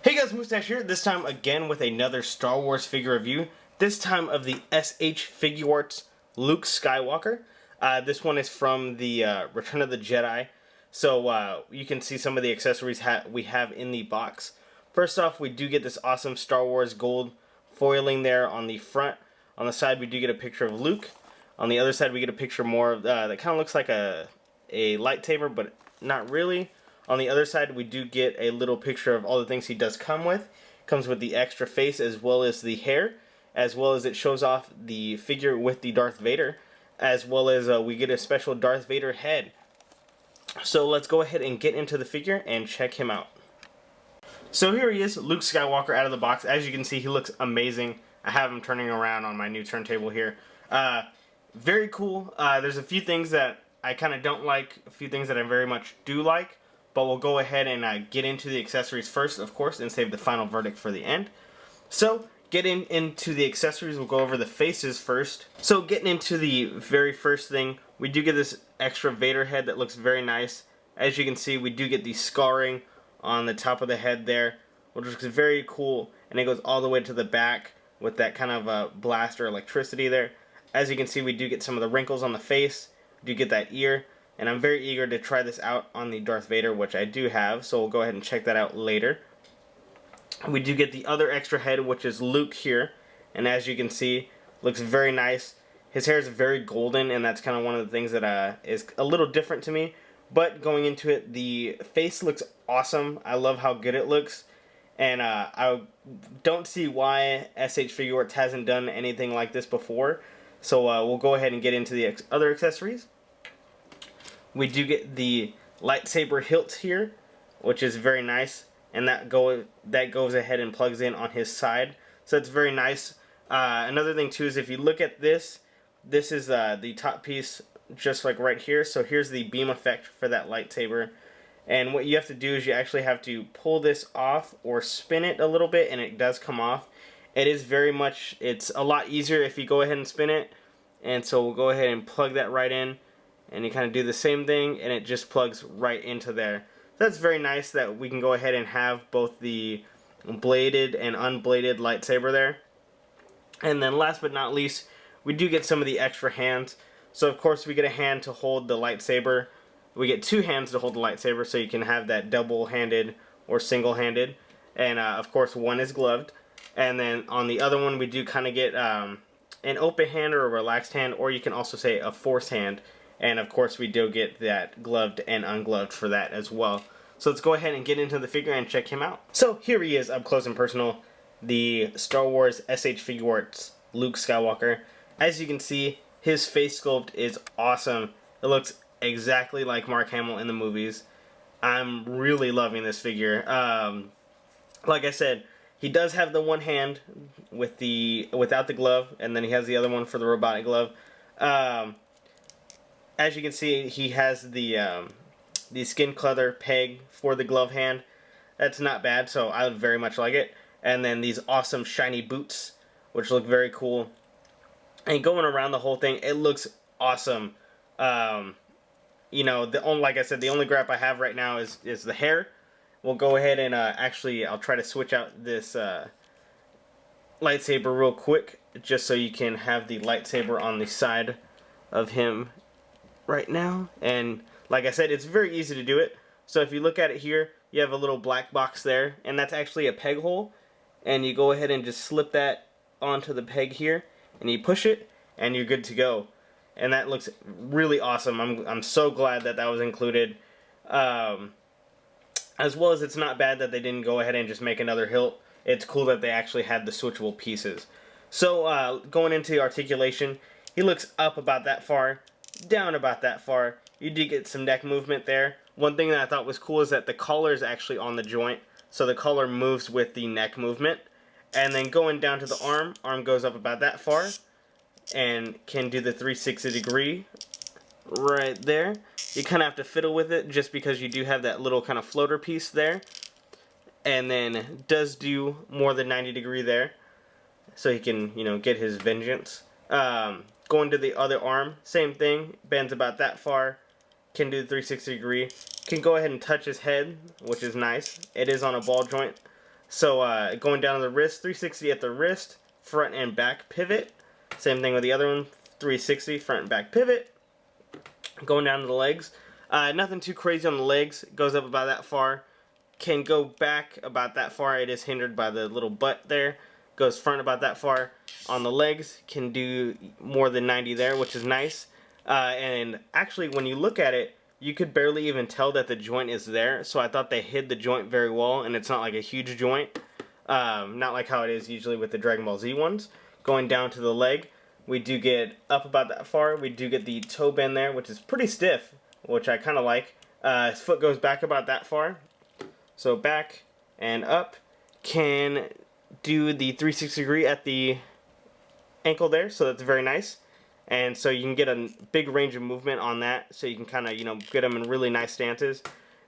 Hey guys, Mustache here, this time again with another Star Wars figure review, this time of the S.H.Figuarts Luke Skywalker. This one is from the Return of the Jedi, so you can see some of the accessories we have in the box. First off, we do get this awesome Star Wars gold foiling there on the front. On the side we do get a picture of Luke. On the other side we get a picture more of, that kind of looks like a lightsaber, but not really. On the other side, we do get a little picture of all the things he does come with. Comes with the extra face as well as the hair, as well as it shows off the figure with the Darth Vader, as well as we get a special Darth Vader head. So let's go ahead and get into the figure and check him out. So here he is, Luke Skywalker out of the box. As you can see, he looks amazing. I have him turning around on my new turntable here. Very cool. There's a few things that I kind of don't like, a few things that I very much do like. But we'll go ahead and get into the accessories first, of course, and save the final verdict for the end. So, getting into the accessories, we'll go over the faces first. So, getting into the very first thing, we do get this extra Vader head that looks very nice. As you can see, we do get the scarring on the top of the head there, which looks very cool, and it goes all the way to the back with that kind of blast or electricity there. As you can see, we do get some of the wrinkles on the face, we do get that ear. And I'm very eager to try this out on the Darth Vader, which I do have, so we'll go ahead and check that out later. We do get the other extra head, which is Luke here, and as you can see, looks very nice. His hair is very golden, and that's kind of one of the things that is a little different to me. But going into it, the face looks awesome. I love how good it looks, and I don't see why S.H.Figuarts hasn't done anything like this before. So we'll go ahead and get into the other accessories. We do get the lightsaber hilt here, which is very nice, and that goes ahead and plugs in on his side, so it's very nice. Another thing too is if you look at this is the top piece, just like right here. So here's the beam effect for that lightsaber, and what you have to do is you actually have to pull this off or spin it a little bit, and it does come off. It's a lot easier if you go ahead and spin it, and so we'll go ahead and plug that right in. And you kind of do the same thing, and it just plugs right into there. That's very nice that we can go ahead and have both the bladed and unbladed lightsaber there. And then last but not least, we do get some of the extra hands. So of course we get a hand to hold the lightsaber. We get two hands to hold the lightsaber, so you can have that double-handed or single-handed. And of course one is gloved. And then on the other one we do kind of get an open hand or a relaxed hand, or you can also say a forced hand. And of course we do get that gloved and ungloved for that as well. So let's go ahead and get into the figure and check him out. So here he is up close and personal, the Star Wars S.H.Figuarts Luke Skywalker. As you can see, his face sculpt is awesome. It looks exactly like Mark Hamill in the movies. I'm really loving this figure. Like I said, he does have the one hand without the glove, and then he has the other one for the robotic glove. As you can see, he has the skin color peg for the glove hand. That's not bad, so I very much like it. And then these awesome shiny boots, which look very cool. And going around the whole thing, it looks awesome. You know, like I said, the only gripe I have right now is the hair. We'll go ahead and actually, I'll try to switch out this lightsaber real quick, just so you can have the lightsaber on the side of him right now. And like I said, it's very easy to do it. So if you look at it here, you have a little black box there, and that's actually a peg hole, and you go ahead and just slip that onto the peg here, and you push it, and you're good to go. And that looks really awesome. I'm so glad that that was included. As well as it's not bad that they didn't go ahead and just make another hilt. It's cool that they actually had the switchable pieces. So going into articulation, he looks up about that far, down about that far. You do get some neck movement there. One thing that I thought was cool is that the collar is actually on the joint, so the collar moves with the neck movement. And then going down to the arm goes up about that far and can do the 360 degree right there. You kind of have to fiddle with it just because you do have that little kind of floater piece there, and then does do more than 90 degree there, so he can, you know, get his vengeance. Going to the other arm, same thing, bends about that far, can do the 360 degree, can go ahead and touch his head, which is nice. It is on a ball joint, So going down the wrist, 360 at the wrist, front and back pivot. Same thing with the other one, 360 front and back pivot. Going down to the legs, nothing too crazy on the legs. It goes up about that far. Can go back about that far. It is hindered by the little butt there. Goes front about that far. On the legs, can do more than 90 there, which is nice. And actually, when you look at it, you could barely even tell that the joint is there. So I thought they hid the joint very well, and it's not like a huge joint. Not like how it is usually with the Dragon Ball Z ones. Going down to the leg, we do get up about that far. We do get the toe bend there, which is pretty stiff, which I kind of like. His foot goes back about that far. So back and up. Can do the 360 degree at the ankle there, so that's very nice. And so you can get a big range of movement on that, so you can kind of, get them in really nice stances.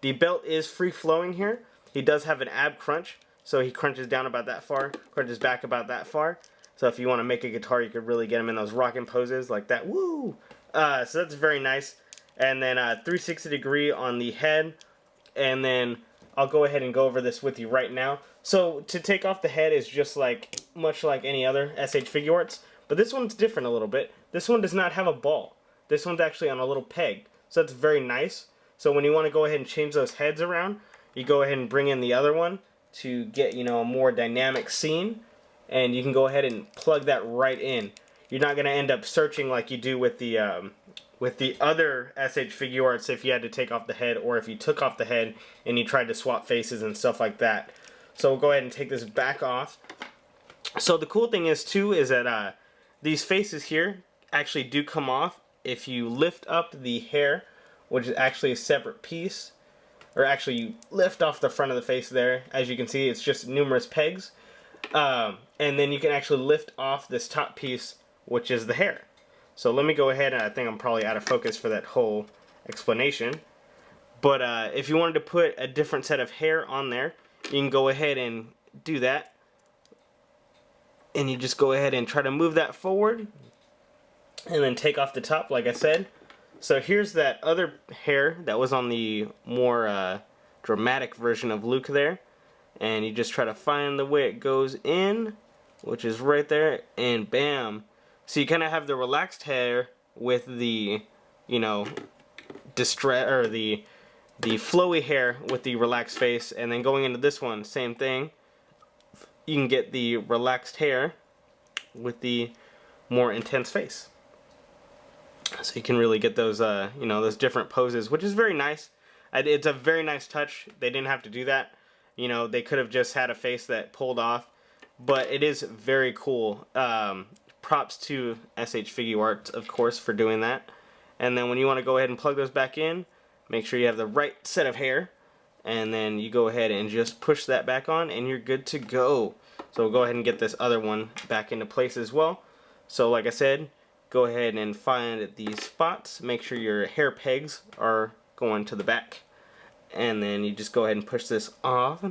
The belt is free flowing here. He does have an ab crunch, so he crunches down about that far, crunches back about that far. So if you want to make a guitar, you could really get him in those rocking poses like that. Woo! So that's very nice. And then 360 degree on the head, and then I'll go ahead and go over this with you right now. So to take off the head is just like much like any other S.H.Figuarts, but this one's different a little bit. This one does not have a ball. This one's actually on a little peg, so that's very nice. So when you want to go ahead and change those heads around, you go ahead and bring in the other one to get a more dynamic scene, and you can go ahead and plug that right in. You're not going to end up searching like you do with the other S.H.Figuarts if you had to take off the head, or if you took off the head and you tried to swap faces and stuff like that. So we'll go ahead and take this back off. So the cool thing is too is that these faces here actually do come off if you lift up the hair, which is actually a separate piece, or actually you lift off the front of the face there. As you can see, it's just numerous pegs, and then you can actually lift off this top piece, which is the hair. So let me go ahead, and I think I'm probably out of focus for that whole explanation. But if you wanted to put a different set of hair on there, you can go ahead and do that. And you just go ahead and try to move that forward, and then take off the top like I said. So here's that other hair that was on the more dramatic version of Luke there. And you just try to find the way it goes in, which is right there, and bam. So you kind of have the relaxed hair with the, distress, or the flowy hair with the relaxed face, and then going into this one, same thing. You can get the relaxed hair with the more intense face. So you can really get those, those different poses, which is very nice. It's a very nice touch. They didn't have to do that. They could have just had a face that pulled off, but it is very cool. Props to S.H.Figuarts, of course, for doing that. And then when you want to go ahead and plug those back in, make sure you have the right set of hair, and then you go ahead and just push that back on, and you're good to go. So we'll go ahead and get this other one back into place as well. So like I said, go ahead and find these spots. Make sure your hair pegs are going to the back, and then you just go ahead and push this off,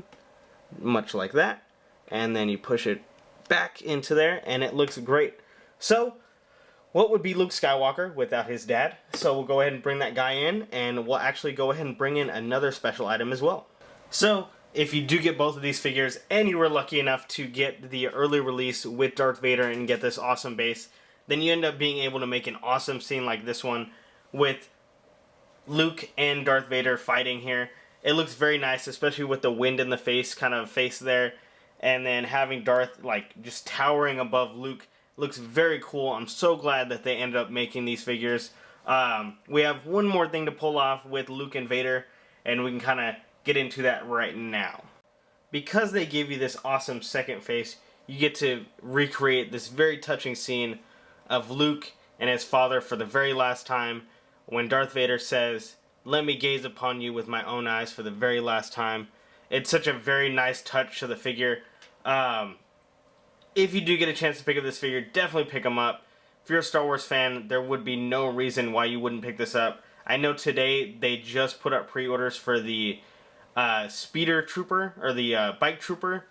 much like that, and then you push it back into there, and it looks great. So what would be Luke Skywalker without his dad? So we'll go ahead and bring that guy in, and we'll actually go ahead and bring in another special item as well. So if you do get both of these figures, and you were lucky enough to get the early release with Darth Vader and get this awesome base, then you end up being able to make an awesome scene like this one with Luke and Darth Vader fighting here. It looks very nice, especially with the wind in the face kind of face there, and then having Darth like just towering above Luke. Looks very cool. I'm so glad that they ended up making these figures. We have one more thing to pull off with Luke and Vader, and we can kind of get into that right now. Because they give you this awesome second face, you get to recreate this very touching scene of Luke and his father for the very last time, when Darth Vader says, "Let me gaze upon you with my own eyes for the very last time." It's such a very nice touch to the figure. If you do get a chance to pick up this figure, definitely pick them up. If you're a Star Wars fan, there would be no reason why you wouldn't pick this up. I know today they just put up pre-orders for the Speeder Trooper, or the Bike Trooper,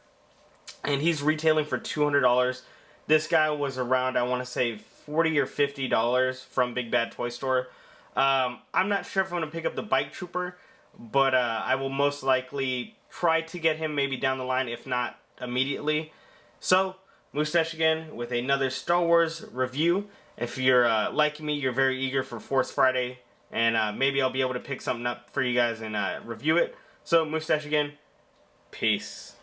and he's retailing for $200. This guy was around, I want to say, $40 or $50 from Big Bad Toy Store. I'm not sure if I'm going to pick up the Bike Trooper, but I will most likely try to get him maybe down the line, if not immediately. So, Mustache again with another Star Wars review. If you're like me, you're very eager for Force Friday, and maybe I'll be able to pick something up for you guys and review it. So, Mustache again, peace.